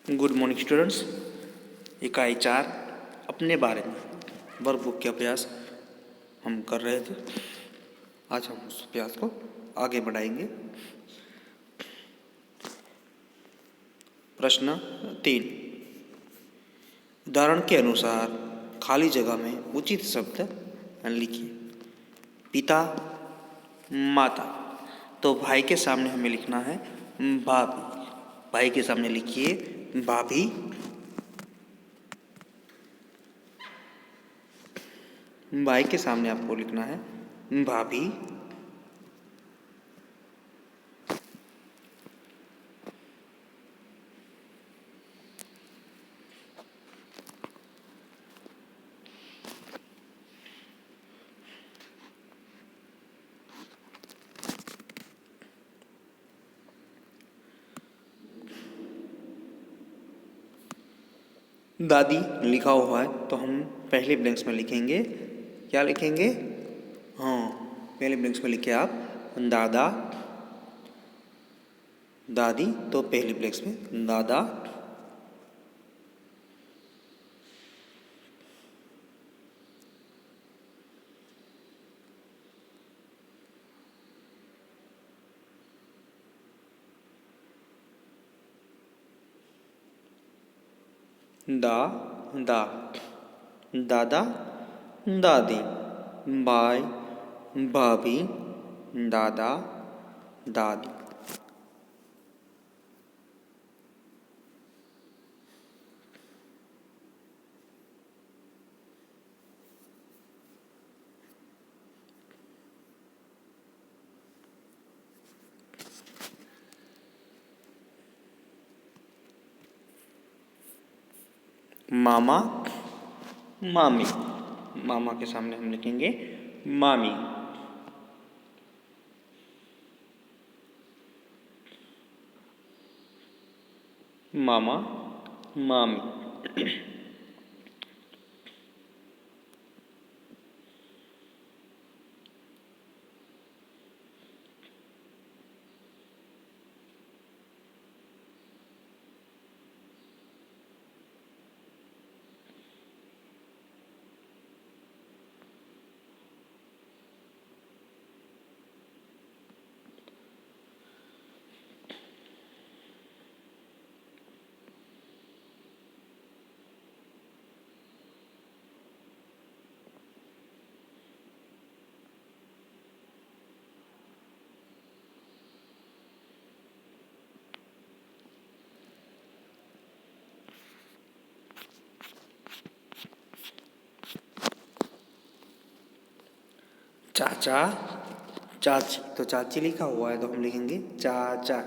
Good morning students. इकाई 4 अपने बारे में वर्कबुक के अभ्यास हम कर रहे थे। आज हम उस अभ्यास को आगे बढ़ाएंगे। प्रश्न 3, उदाहरण के अनुसार खाली जगह में उचित शब्द लिखिए। पिता, माता। तो भाई के सामने हमें लिखना है भाभी। भाई के सामने लिखिए भाभी। भाई के सामने आपको लिखना है भाभी। दादी लिखा हुआ है तो हम पहले ब्लैंक्स में लिखेंगे। क्या लिखेंगे? हाँ, पहले ब्लैंक्स में लिखे आप दादा। दादी तो पहले ब्लैंक्स में दादा। दा दा दादा दादी। भाई भाभी दादा दादी। मामा मामी। मामा के सामने हम लिखेंगे मामी। मामा मामी। चाचा चाची। तो चाची लिखा हुआ है तो हम लिखेंगे चाचा।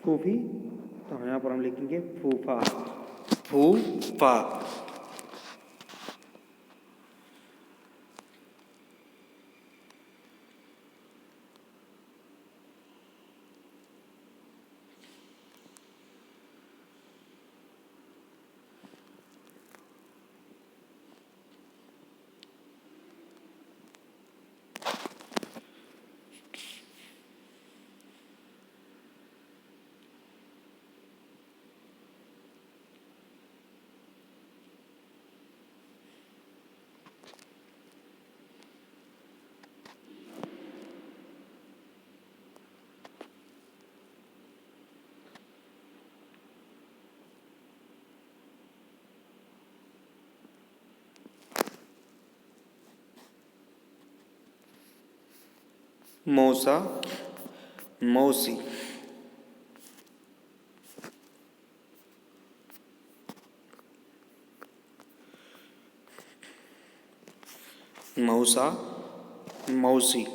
फूफी तो यहाँ पर हम लिखेंगे फूफा। फूफा। मौसा, मौसी। मौसा, मौसी।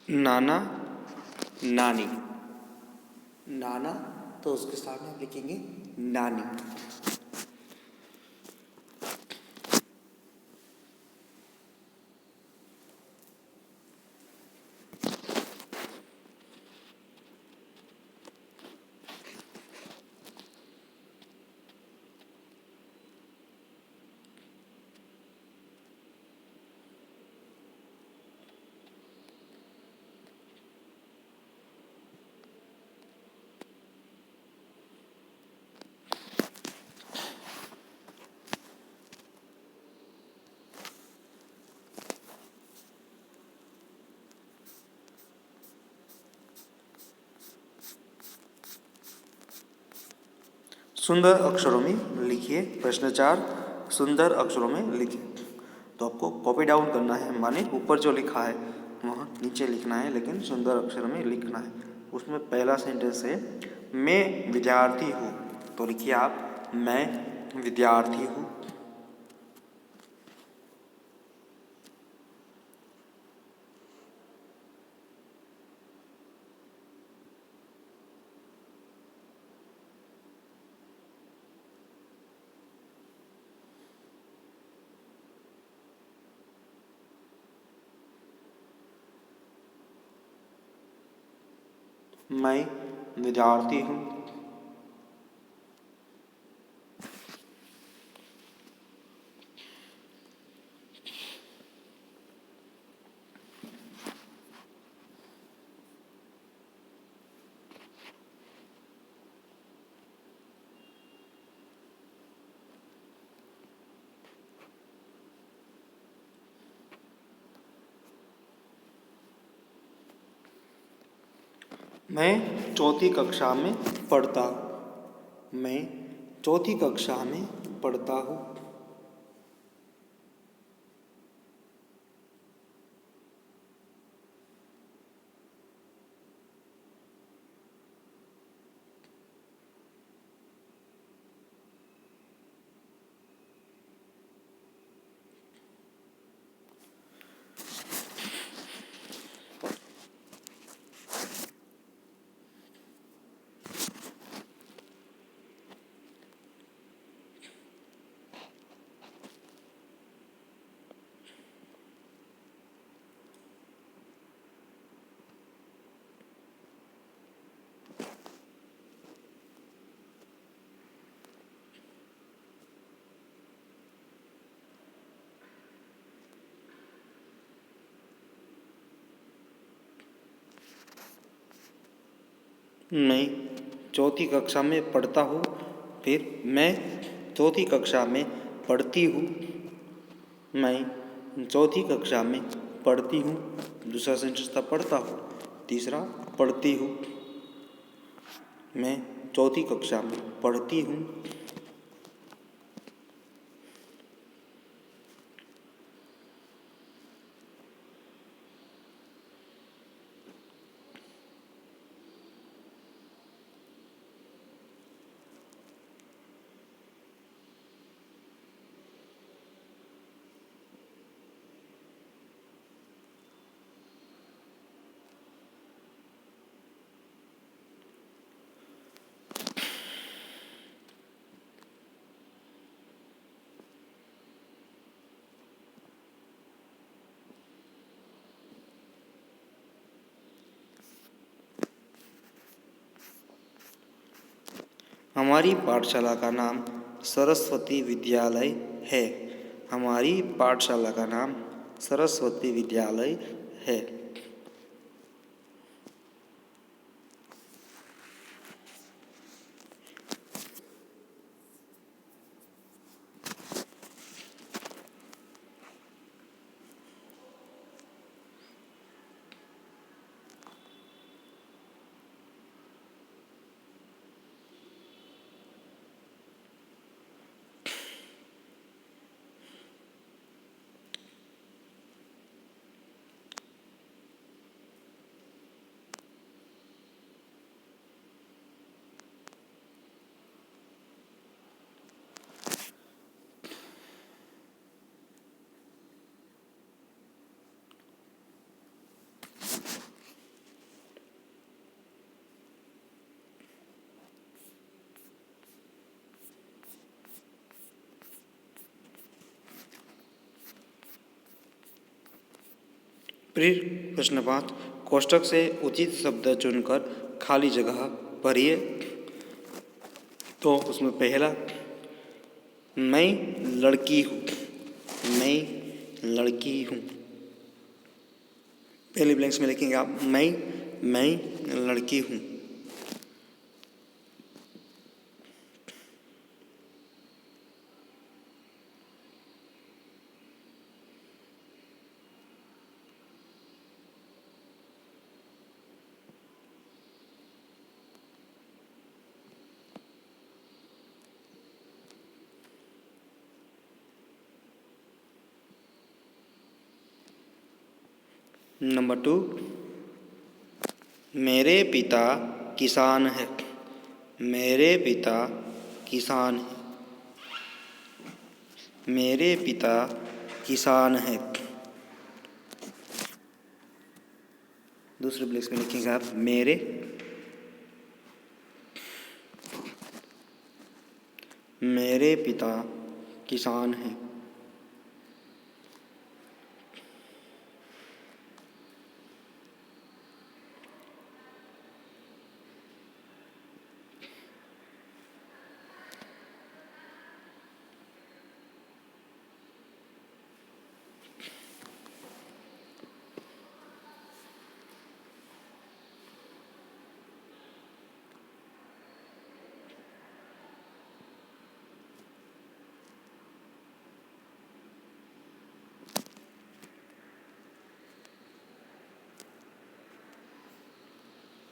नाना, नानी। नाना तो उसके सामने हम लिखेंगे नानी। सुंदर अक्षरों में लिखिए। प्रश्न 4, सुंदर अक्षरों में लिखिए। तो आपको कॉपी डाउन करना है, माने ऊपर जो लिखा है वहाँ नीचे लिखना है, लेकिन सुंदर अक्षर में लिखना है। उसमें पहला सेंटेंस है मैं विद्यार्थी हूँ, तो लिखिए आप मैं विद्यार्थी हूँ। मैं विद्यार्थी हूँ। मैं चौथी कक्षा में पढ़ता हूँ। मैं चौथी कक्षा में पढ़ता हूँ। मैं चौथी कक्षा में पढ़ता हूँ। फिर मैं चौथी कक्षा में पढ़ती हूँ। मैं चौथी कक्षा में पढ़ती हूँ। दूसरा सेंटेंस था पढ़ता हूँ, तीसरा पढ़ती हूँ। मैं चौथी कक्षा में पढ़ती हूँ। हमारी पाठशाला का नाम सरस्वती विद्यालय है। हमारी पाठशाला का नाम सरस्वती विद्यालय है। फिर प्रश्न 5, कोष्ठक से उचित शब्द चुनकर खाली जगह भरिए। तो उसमें पहला, मैं लड़की हूँ। मैं लड़की हूँ। पहले ब्लैंक्स में लिखेंगे आप मैं लड़की हूँ। नंबर 2, मेरे पिता किसान है। मेरे पिता किसान है। मेरे पिता किसान है। दूसरे ब्लैंक्स में लिखेंगे आप मेरे पिता किसान हैं।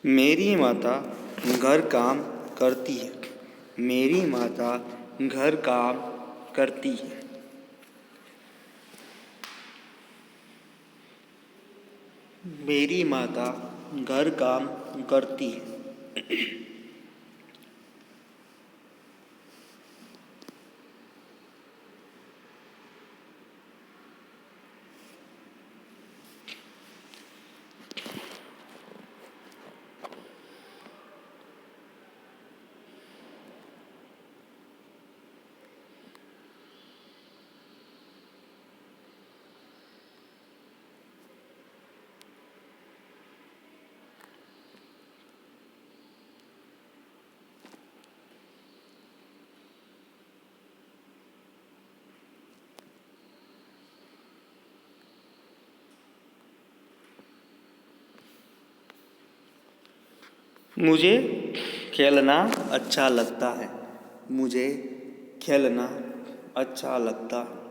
मेरी माता घर काम करती है। मेरी माता घर काम करती है। मेरी माता घर काम करती है। मुझे खेलना अच्छा लगता है। मुझे खेलना अच्छा लगता है।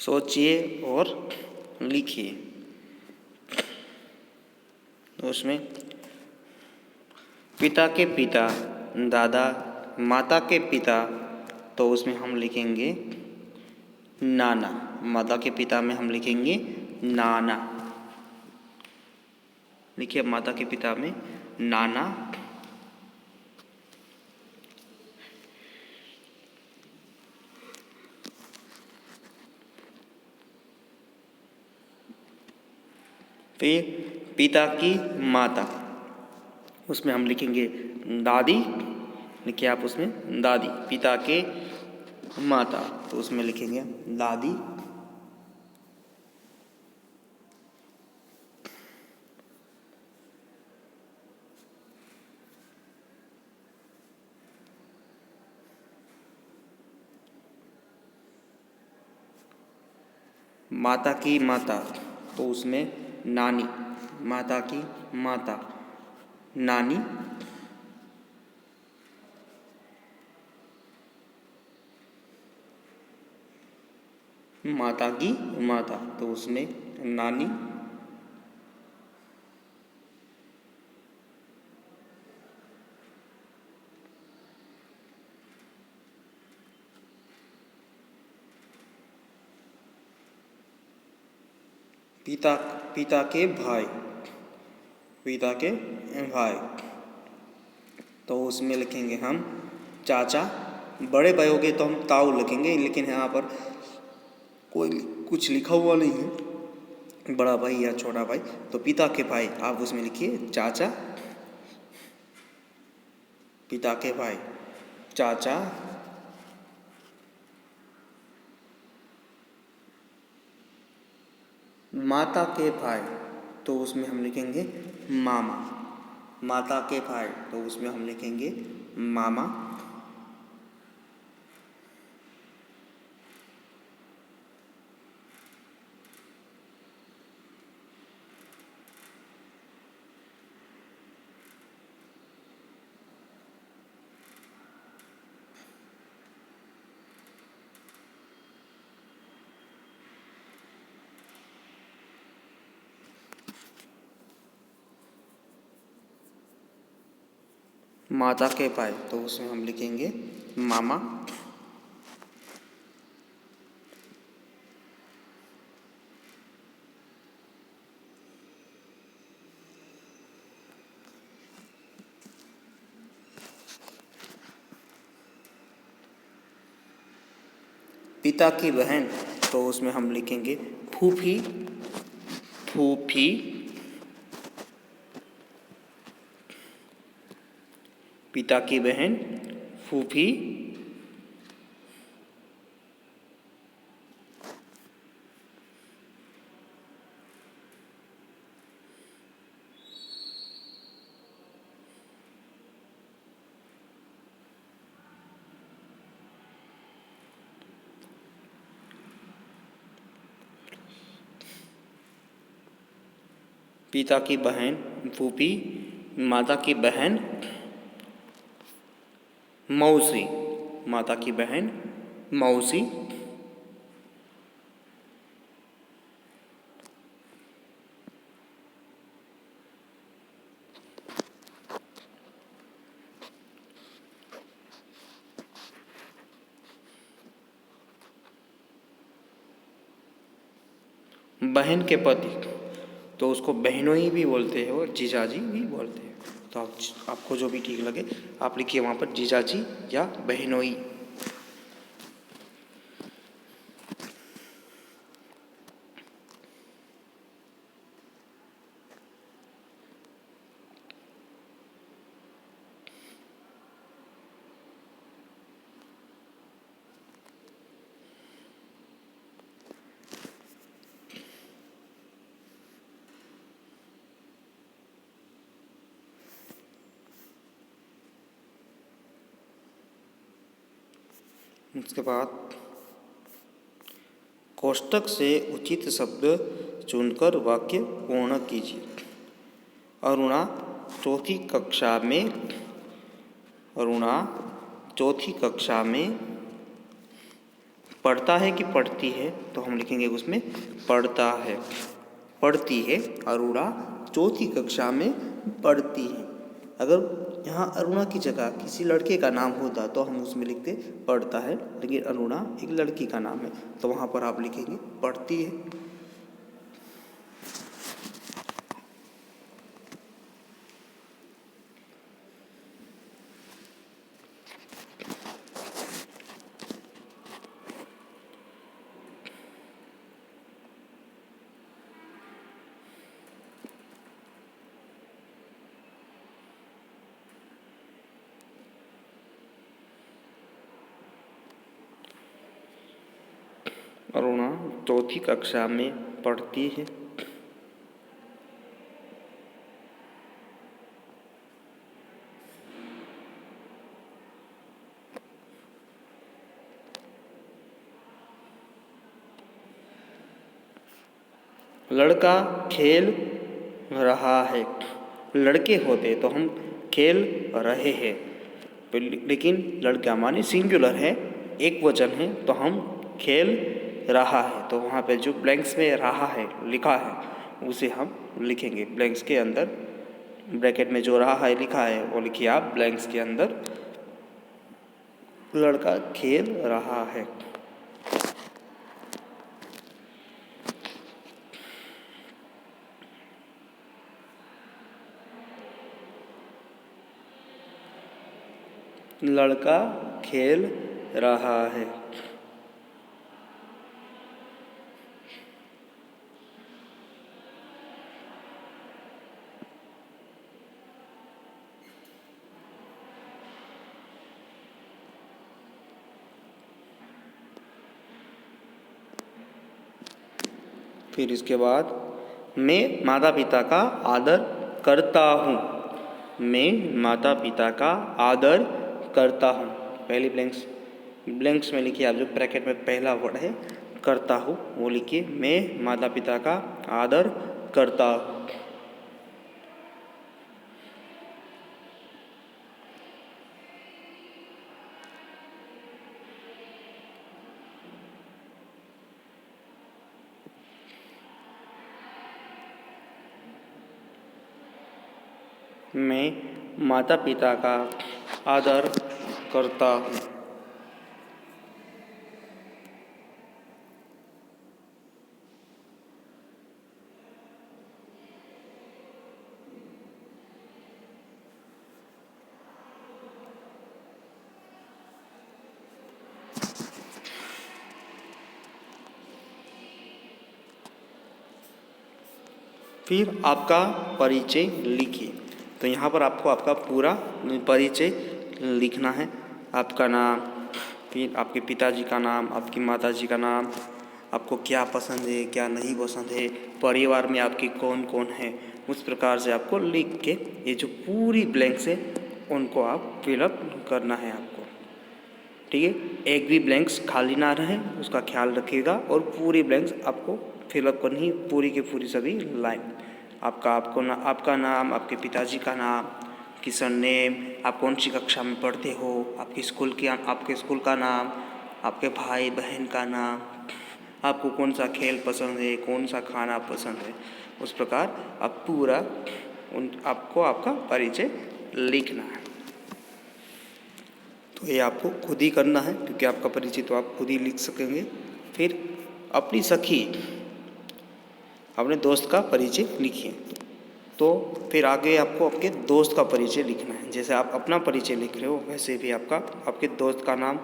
सोचिए और लिखिए। तो उसमें पिता के पिता दादा, माता के पिता, तो उसमें हम लिखेंगे नाना। माता के पिता में हम लिखेंगे नाना। लिखिए माता के पिता में नाना। फिर पिता की माता, उसमें हम लिखेंगे दादी। लिखिए आप उसमें दादी। पिता के माता, तो उसमें लिखेंगे दादी। माता की माता, तो उसमें नानी। माता की माता नानी। माता की माता, तो उसमें नानी। पिता पिता के भाई, पिता के भाई, तो उसमें लिखेंगे हम चाचा। बड़े भाई हो गए तो हम ताऊ लिखेंगे, लेकिन यहाँ पर कोई कुछ लिखा हुआ नहीं है, बड़ा भाई या छोटा भाई। तो पिता के भाई आप उसमें लिखिए चाचा। पिता के भाई चाचा। माता के भाई, तो उसमें हम लिखेंगे मामा। माता के भाई, तो उसमें हम लिखेंगे मामा। माता के भाई, तो उसमें हम लिखेंगे मामा। पिता की बहन, तो उसमें हम लिखेंगे फूफी। फूफी। पिता की बहन फूफी। पिता की बहन फूफी। माता की बहन मौसी। माता की बहन मौसी। बहन के पति, तो उसको बहनोई भी बोलते हैं और जीजाजी भी बोलते हैं। तो आपको जो भी ठीक लगे आप लिखिए वहाँ पर जीजाजी या बहनोई। उसके बाद कोष्ठक से उचित शब्द चुनकर वाक्य पूर्ण कीजिए। अरुणा चौथी कक्षा में, अरुणा चौथी कक्षा में पढ़ता है कि पढ़ती है, तो हम लिखेंगे उसमें पढ़ता है। पढ़ती है। अरुणा चौथी कक्षा में पढ़ती है। अगर यहाँ अरुणा की जगह किसी लड़के का नाम होता तो हम उसमें लिखते पढ़ता है, लेकिन अरुणा एक लड़की का नाम है तो वहाँ पर आप लिखेंगे पढ़ती है। अरुणा चौथी कक्षा में पढ़ती है। लड़का खेल रहा है। लड़के होते तो हम खेल रहे हैं, लेकिन लड़का माने सिंगुलर है, एक वचन है, तो हम खेल रहा है। तो वहाँ पे जो ब्लैंक्स में रहा है लिखा है उसे हम लिखेंगे ब्लैंक्स के अंदर। ब्रैकेट में जो रहा है लिखा है वो लिखिए आप ब्लैंक्स के अंदर। लड़का खेल रहा है। लड़का खेल रहा है। फिर इसके बाद मैं माता पिता का आदर करता हूँ। मैं माता पिता का आदर करता हूँ। पहली ब्लैंक्स में लिखिए आप जो ब्रैकेट में पहला वर्ड है करता हूँ वो लिखिए मैं माता पिता का आदर करता हूँ। मैं माता पिता का आदर करता हूँ। फिर आपका परिचय लिखिए। तो यहाँ पर आपको आपका पूरा परिचय लिखना है। आपका नाम, फिर आपके पिताजी का नाम, आपकी माताजी का नाम, आपको क्या पसंद है क्या नहीं पसंद है, परिवार में आपके कौन कौन है, उस प्रकार से आपको लिख के ये जो पूरी ब्लैंक्स है उनको आप फिलअप करना है आपको। ठीक है, एक भी ब्लैंक्स खाली ना रहे उसका ख्याल रखिएगा और पूरी ब्लैंक्स आपको फिलअप करनी है, पूरी के पूरी सभी लाइन। आपका नाम, आपके पिताजी का नाम, आपकी सरनेम, आप कौन सी कक्षा में पढ़ते हो, आपके स्कूल का नाम, आपके भाई बहन का नाम, आपको कौन सा खेल पसंद है, कौन सा खाना पसंद है, उस प्रकार आप पूरा आपको आपका परिचय लिखना है। तो ये आपको खुद ही करना है क्योंकि आपका परिचय तो आप खुद ही लिख सकेंगे। फिर अपनी सखी, अपने दोस्त का परिचय लिखिए। तो फिर आगे आपको आपके दोस्त का परिचय लिखना है। जैसे आप अपना परिचय लिख रहे हो वैसे भी आपके दोस्त का नाम,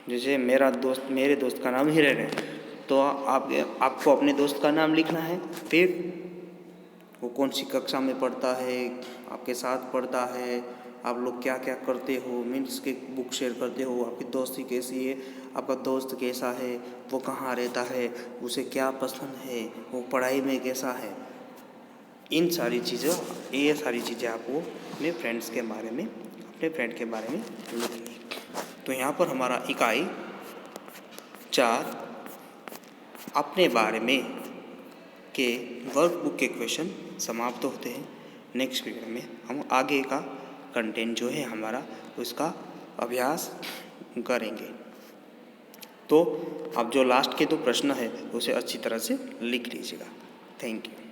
जैसे मेरे दोस्त का नाम हिरन है तो आपको अपने दोस्त का नाम लिखना है। फिर वो कौन सी कक्षा में पढ़ता है, आपके साथ पढ़ता है, आप लोग क्या क्या करते हो, मीन्स के बुक शेयर करते हो, आपकी दोस्ती कैसी है, आपका दोस्त कैसा है, वो कहाँ रहता है, उसे क्या पसंद है, वो पढ़ाई में कैसा है, ये सारी चीज़ें आपको अपने फ्रेंड के बारे में लिखनी। तो यहाँ पर हमारा इकाई 4 अपने बारे में के वर्कबुक के क्वेश्चन समाप्त होते हैं। नेक्स्ट वीडियो में हम आगे का कंटेंट जो है हमारा उसका अभ्यास करेंगे। तो अब जो लास्ट के 2 प्रश्न है उसे अच्छी तरह से लिख लीजिएगा। Thank you.